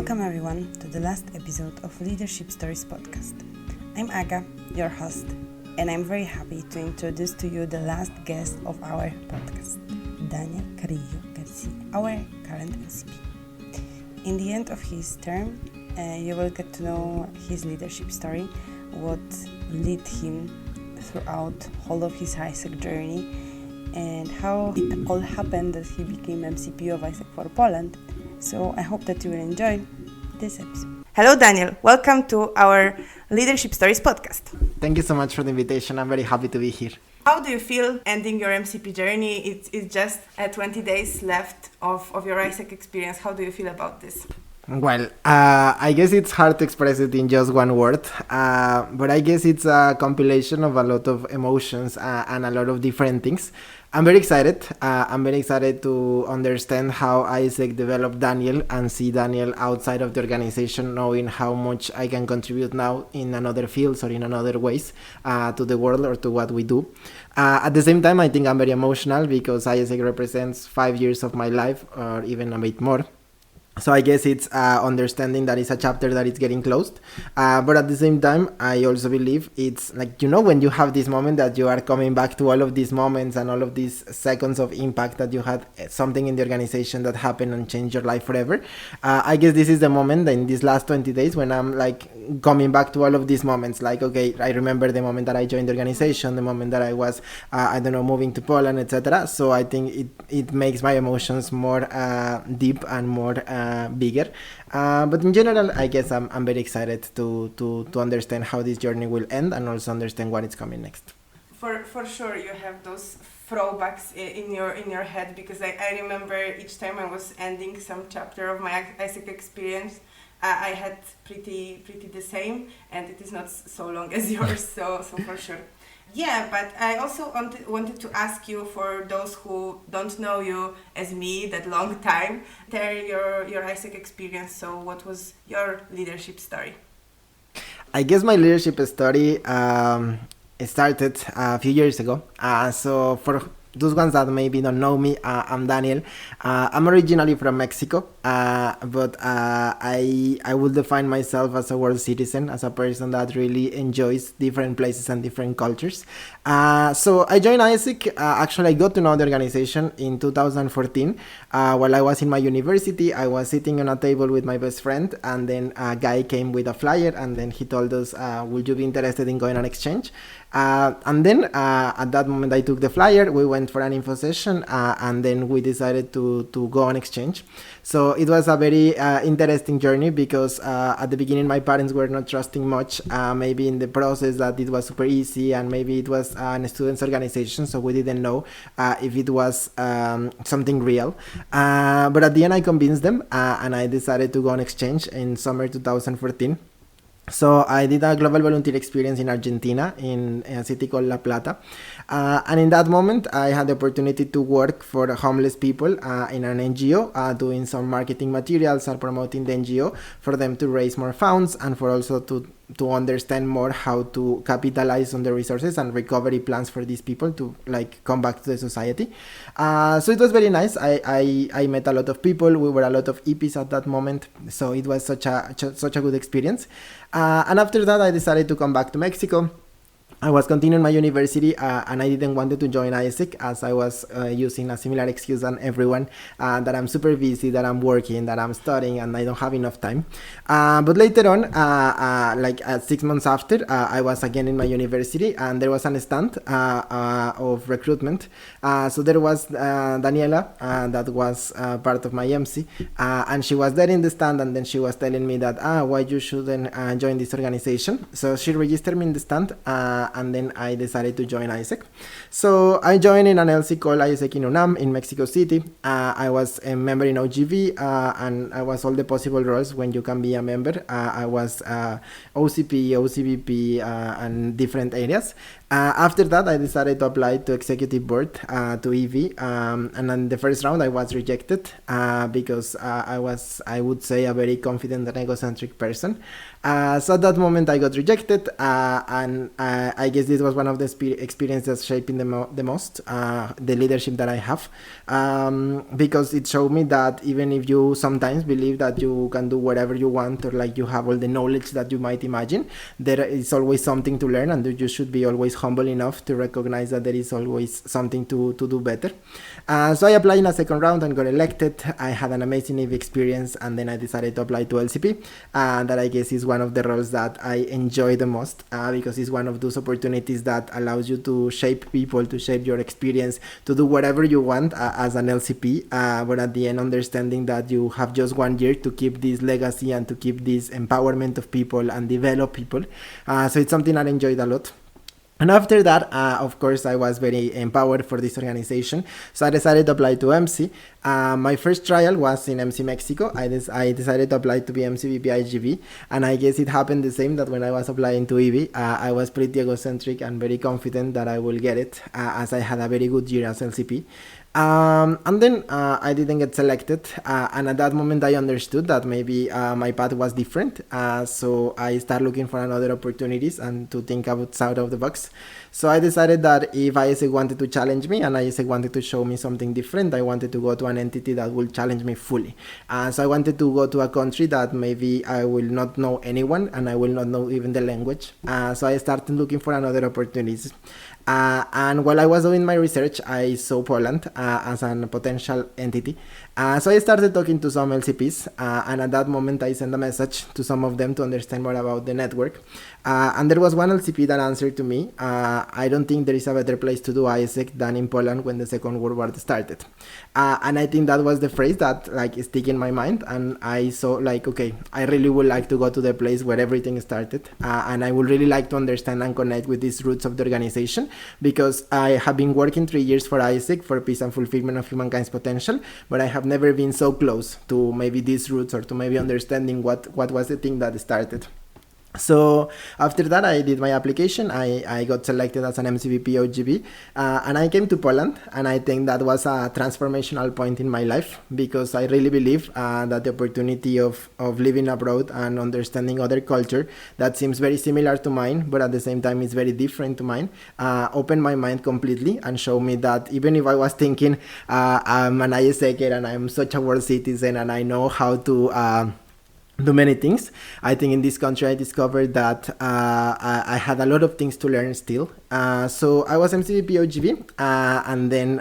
Welcome everyone to the last episode of Leadership Stories podcast. I'm Aga, your host, and I'm very happy to introduce to you the last guest of our podcast, Daniel Carillo Garcia, our current MCP. In the end of his term, you will get to know his leadership story, what led him throughout all of his AIESEC journey, and how it all happened that he became MCP of AIESEC for Poland. So I hope that you will enjoy this episode. Hello, Daniel. Welcome to our Leadership Stories podcast. Thank you so much for the invitation. I'm very happy to be here. How do you feel ending your MCP journey? It's just 20 days left of your AIESEC experience. How do you feel about this? Well, I guess it's hard to express it in just one word, but I guess it's a compilation of a lot of emotions and a lot of different things. I'm very excited. I'm very excited to understand how AIESEC developed Daniel and see Daniel outside of the organization, knowing how much I can contribute now in another fields or in another ways to the world or to what we do. At the same time, I think I'm very emotional because AIESEC represents 5 years of my life or even a bit more. So I guess it's understanding that it's a chapter that is getting closed. But at the same time, I also believe it's like, when you have this moment that you are coming back to all of these moments and all of these seconds of impact that you had something in the organization that happened and changed your life forever. I guess this is the moment in these last 20 days when I'm like coming back to all of these moments. Like, okay, I remember the moment that I joined the organization, the moment that I was, moving to Poland, etc. So I think it makes my emotions more deep and more bigger, but in general, I guess I'm very excited to understand how this journey will end and also understand what is coming next. For sure, you have those throwbacks in your head, because I remember each time I was ending some chapter of my AIESEC experience, I had pretty the same, and it is not so long as yours, so for sure. Yeah, but I also wanted to ask you, for those who don't know you as me that long time, tell your AIESEC experience. So what was your leadership story? I guess my leadership story started a few years ago. So for those ones that maybe don't know me, I'm Daniel. I'm originally from Mexico, but I would define myself as a world citizen, as a person that really enjoys different places and different cultures. So I joined AIESEC. Actually, I got to know the organization in 2014. While I was in my university, I was sitting on a table with my best friend, and then a guy came with a flyer, and then he told us, would you be interested in going on exchange? And then at that moment I took the flyer, we went for an info session, and then we decided to go on exchange. So it was a very interesting journey because at the beginning my parents were not trusting much, maybe in the process that it was super easy, and maybe it was a students organization, so we didn't know if it was something real. But at the end I convinced them, and I decided to go on exchange in summer 2014. So I did a global volunteer experience in Argentina, in a city called La Plata. And in that moment, I had the opportunity to work for homeless people in an NGO, doing some marketing materials and promoting the NGO for them to raise more funds, and for also to understand more how to capitalize on the resources and recovery plans for these people to like come back to the society. So it was very nice. I met a lot of people. We were a lot of EPs at that moment. So it was such a good experience. And after that, I decided to come back to Mexico. I was continuing my university, and I didn't want to join AIESEC, as I was using a similar excuse than everyone, that I'm super busy, that I'm working, that I'm studying, and I don't have enough time. But later on, 6 months after, I was again in my university, and there was an stand of recruitment. So there was Daniela, that was part of my MC, and she was there in the stand, and then she was telling me that, why you shouldn't join this organization. So she registered me in the stand, and then I decided to join AIESEC. So I joined in an LC called AIESEC in UNAM in Mexico City. I was a member in OGV, and I was all the possible roles when you can be a member. I was OCP, OCVP, and different areas. After that, I decided to apply to executive board, to EV, and then the first round I was rejected because I was, I would say, a very confident and egocentric person. So at that moment I got rejected, and I guess this was one of the experiences shaping the most the leadership that I have, because it showed me that even if you sometimes believe that you can do whatever you want, or like you have all the knowledge that you might imagine, there is always something to learn, and you should be always humble enough to recognize that there is always something to do better. So I applied in a second round and got elected. I had an amazing experience, and then I decided to apply to LCP, and that I guess is one of the roles that I enjoy the most, because it's one of those opportunities that allows you to shape people, to shape your experience, to do whatever you want as an LCP, but at the end understanding that you have just 1 year to keep this legacy and to keep this empowerment of people and develop people. So it's something I enjoyed a lot. And after that, of course, I was very empowered for this organization. So I decided to apply to MC. My first trial was in MC Mexico. I decided to apply to be MCP of AIESEC. And I guess it happened the same, that when I was applying to EV, I was pretty egocentric and very confident that I will get it, as I had a very good year as LCP. And then I didn't get selected, and at that moment I understood that maybe my path was different, so I started looking for another opportunities and to think outside of the box. So I decided that if AIESEC wanted to challenge me and AIESEC wanted to show me something different, I wanted to go to an entity that will challenge me fully. So I wanted to go to a country that maybe I will not know anyone and I will not know even the language. So I started looking for another opportunities. And while I was doing my research, I saw Poland as a potential entity. So I started talking to some LCPs, and at that moment I sent a message to some of them to understand more about the network. And there was one LCP that answered to me, I don't think there is a better place to do AIESEC than in Poland when the Second World War started. And I think that was the phrase that like stuck in my mind, and I saw like, okay, I really would like to go to the place where everything started, and I would really like to understand and connect with these roots of the organization, because I have been working 3 years for AIESEC, for peace and fulfillment of humankind's potential, but I have never been so close to maybe these roots, or to maybe understanding what was the thing that started. So after that I did my application. I got selected as an MCP OGB, and I came to Poland, and I think that was a transformational point in my life, because I really believe that the opportunity of living abroad and understanding other culture that seems very similar to mine, but at the same time is very different to mine, opened my mind completely and showed me that even if I was thinking I'm an AIESECer and I'm such a world citizen and I know how to do many things, I think in this country I discovered that I had a lot of things to learn still. So I was MCP OGB, and then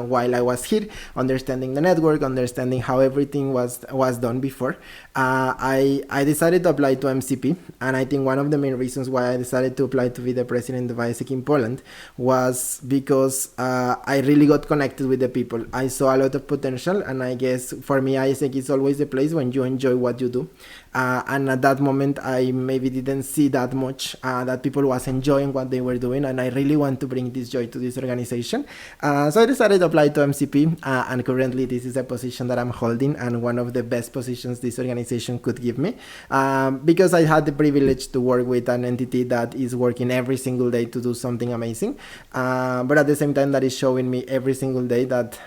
while I was here, understanding the network, understanding how everything was done before, I decided to apply to MCP. And I think one of the main reasons why I decided to apply to be the president of AIESEC in Poland was because I really got connected with the people. I saw a lot of potential, and I guess for me AIESEC is always a place when you enjoy what you do. And at that moment I maybe didn't see that much that people was enjoying what they were doing, and I really want to bring this joy to this organization. So I decided to apply to MCP, and currently this is a position that I'm holding, and one of the best positions this organization could give me, because I had the privilege to work with an entity that is working every single day to do something amazing, but at the same time that is showing me every single day that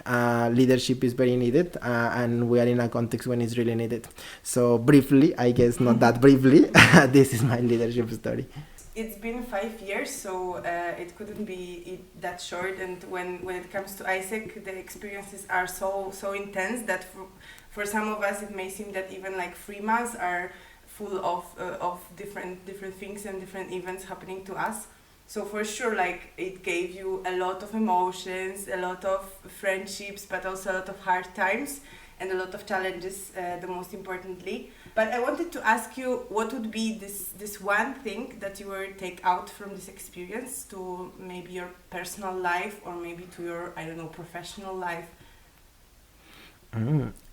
leadership is very needed, and we are in a context when it's really needed. So briefly, I guess not that briefly, this is my leadership story. It's been 5 years, so it couldn't be that short. And when it comes to AIESEC, the experiences are so intense that for some of us it may seem that even like 3 months are full of different things and different events happening to us. So for sure, like it gave you a lot of emotions, a lot of friendships, but also a lot of hard times and a lot of challenges, the most importantly. But I wanted to ask you, what would be this one thing that you will take out from this experience to maybe your personal life, or maybe to your, I don't know, professional life?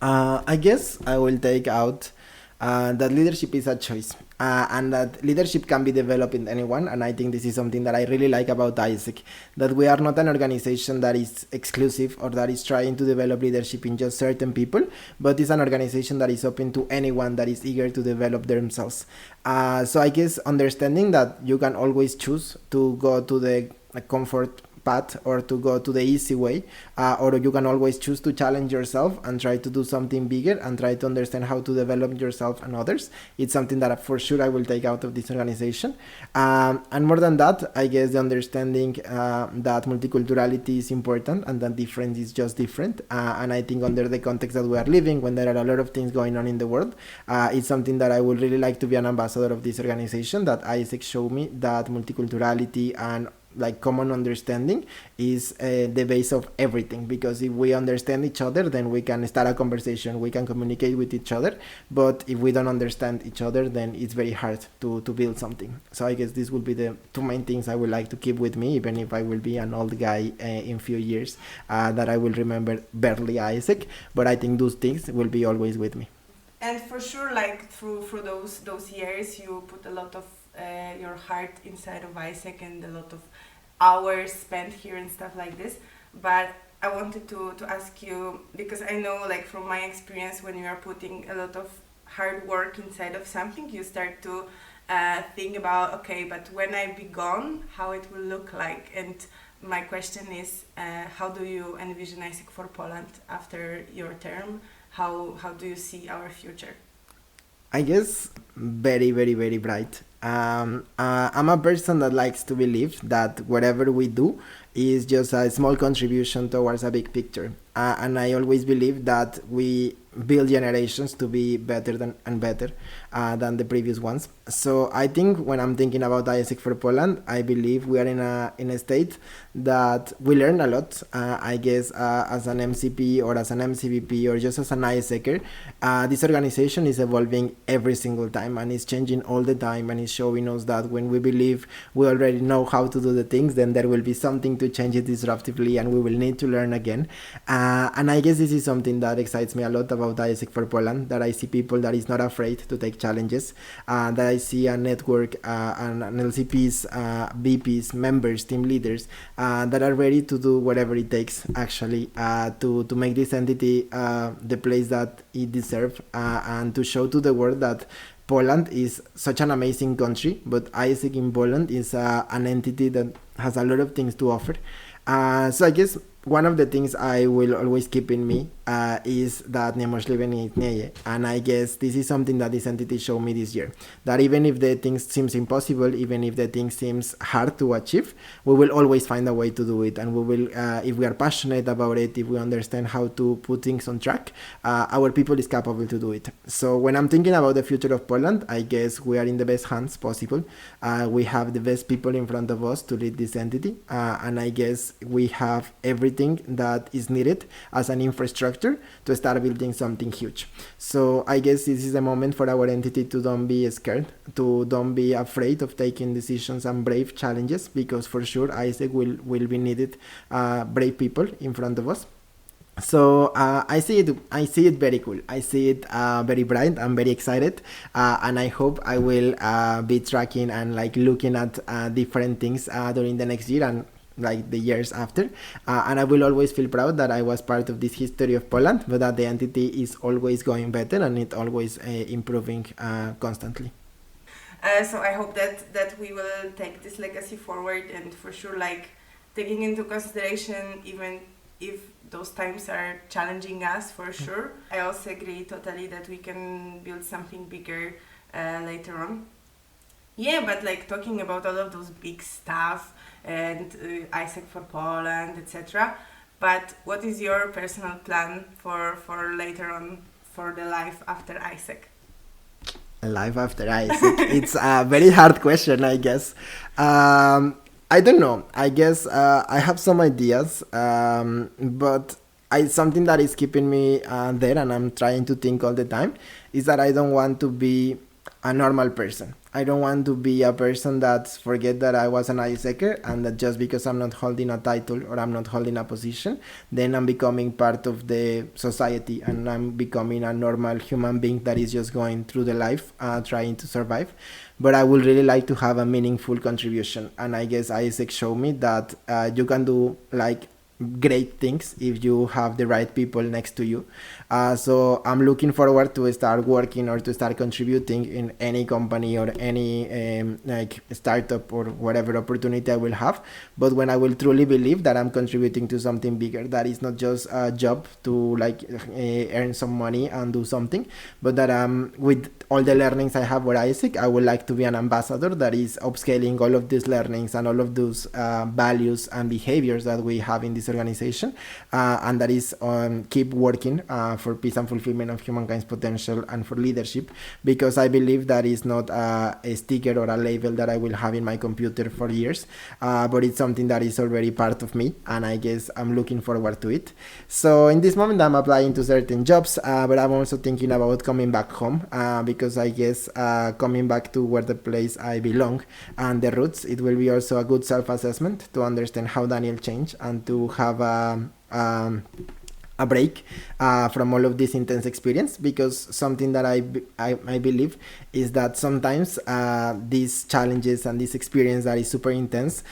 I guess I will take out that leadership is a choice, and that leadership can be developed in anyone. And I think this is something that I really like about AIESEC, that we are not an organization that is exclusive or that is trying to develop leadership in just certain people, but it's an organization that is open to anyone that is eager to develop themselves. So I guess understanding that you can always choose to go to the comfort path or to go to the easy way, or you can always choose to challenge yourself and try to do something bigger and try to understand how to develop yourself and others. It's something that for sure I will take out of this organization. And more than that, I guess the understanding that multiculturality is important and that difference is just different. And I think under the context that we are living, when there are a lot of things going on in the world, it's something that I would really like to be an ambassador of this organization, that AIESEC showed me that multiculturality and like common understanding is the base of everything, because if we understand each other, then we can start a conversation, we can communicate with each other. But if we don't understand each other, then it's very hard to build something. So I guess this will be the two main things I would like to keep with me, even if I will be an old guy in few years, that I will remember barely AIESEC, but I think those things will be always with me. And for sure, like through those years, you put a lot of your heart inside of AIESEC and a lot of hours spent here and stuff like this. But I wanted to ask you, because I know, like from my experience, when you are putting a lot of hard work inside of something, you start to think about, okay, but when I be gone, how it will look like. And my question is, how do you envision AIESEC for Poland after your term? How do you see our future? I guess very, very, very bright. I'm a person that likes to believe that whatever we do is just a small contribution towards a big picture. And I always believe that we build generations to be better than than the previous ones. So I think when I'm thinking about AIESEC for Poland, I believe we are in a state that we learn a lot. I guess as an MCP or as an MCVP or just as an AIESECer, this organization is evolving every single time and it's changing all the time, and it's showing us that when we believe we already know how to do the things, then there will be something to change it disruptively and we will need to learn again. And I guess this is something that excites me a lot about AIESEC for Poland, that I see people that is not afraid to take challenges, that I see a network and LCPs, VPs, members, team leaders that are ready to do whatever it takes actually to make this entity the place that it deserves, and to show to the world that Poland is such an amazing country, but AIESEC in Poland is an entity that has a lot of things to offer. So I guess one of the things I will always keep in me is that Niemożliwe, istnieje. And I guess this is something that this entity showed me this year, that even if the things seems impossible, even if the thing seems hard to achieve, we will always find a way to do it. And we will, if we are passionate about it, if we understand how to put things on track, our people is capable to do it. So when I'm thinking about the future of Poland, I guess we are in the best hands possible. We have the best people in front of us to lead this entity, and I guess we have everything that is needed as an infrastructure to start building something huge. So I guess this is the moment for our entity to don't be scared, to don't be afraid of taking decisions and brave challenges, because for sure AIESEC will be needed brave people in front of us. So I see it very cool. I see it very bright. I'm very excited, and I hope I will be tracking and like looking at different things during the next year and like the years after, and I will always feel proud that I was part of this history of Poland, but that the entity is always going better and it always improving constantly. So I hope that we will take this legacy forward, and for sure, like taking into consideration even if those times are challenging us, for sure. I also agree totally that we can build something bigger later on. Yeah, but like talking about all of those big stuff and AIESEC for Poland, etc. But what is your personal plan for later on, for the life after AIESEC? Life after AIESEC. It's a very hard question, I guess. I don't know. I guess I have some ideas, but something that is keeping me there, and I'm trying to think all the time, is that I don't want to be a normal person. I don't want to be a person that forget that I was an AIESECer, and that just because I'm not holding a title or I'm not holding a position, then I'm becoming part of the society and I'm becoming a normal human being that is just going through the life trying to survive. But I would really like to have a meaningful contribution, and I guess AIESEC showed me that you can do like great things if you have the right people next to you. So I'm looking forward to start working or to start contributing in any company or any like startup or whatever opportunity I will have. But when I will truly believe that I'm contributing to something bigger, that is not just a job to like earn some money and do something, but that with all the learnings I have with AIESEC, I would like to be an ambassador that is upscaling all of these learnings and all of those values and behaviors that we have in this organization, and that is keep working for peace and fulfillment of humankind's potential and for leadership, because I believe that is not a sticker or a label that I will have in my computer for years, but it's something that is already part of me, and I guess I'm looking forward to it. So in this moment I'm applying to certain jobs, but I'm also thinking about coming back home, because I guess coming back to where the place I belong and the roots, it will be also a good self-assessment to understand how Daniel changed and to have a break from all of this intense experience, because something that I believe is that sometimes these challenges and this experience that is super intense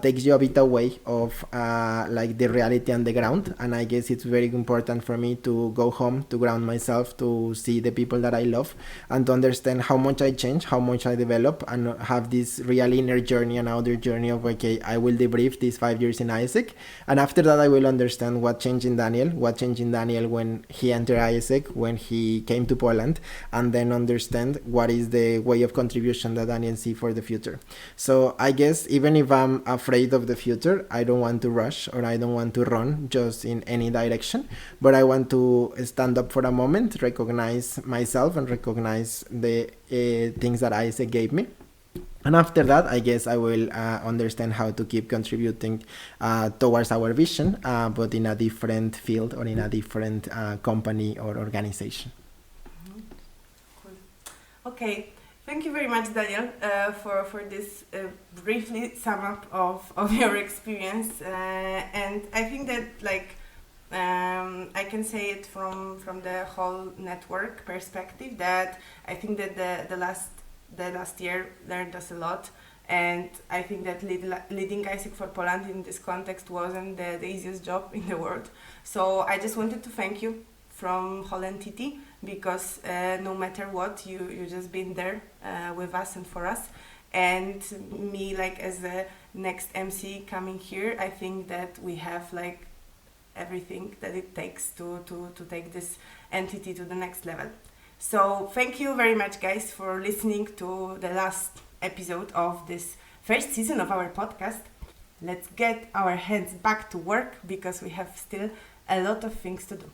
takes you a bit away of like the reality on the ground, and I guess it's very important for me to go home, to ground myself, to see the people that I love, and to understand how much I change, how much I develop, and have this real inner journey and outer journey of, okay, I will debrief these 5 years in AIESEC, and after that I will understand what changed in Daniel when he entered AIESEC, when he came to Poland, and then understand what is the way of contribution that Daniel see for the future. So I guess even if I'm afraid of the future, I don't want to rush or I don't want to run just in any direction, but I want to stand up for a moment, recognize myself and recognize the things that AIESEC gave me. And after that, I guess I will understand how to keep contributing towards our vision, but in a different field or in a different company or organization. Cool. Okay, thank you very much, Daniel, for this briefly sum up of your experience. And I think that I can say it from the whole network perspective that I think that the last year learned us a lot, and I think that leading AIESEC for Poland in this context wasn't the easiest job in the world. So I just wanted to thank you from whole entity, because no matter what, you just been there with us and for us. And me, like as the next MC coming here, I think that we have like everything that it takes to take this entity to the next level. So thank you very much, guys, for listening to the last episode of this first season of our podcast. Let's get our heads back to work, because we have still a lot of things to do.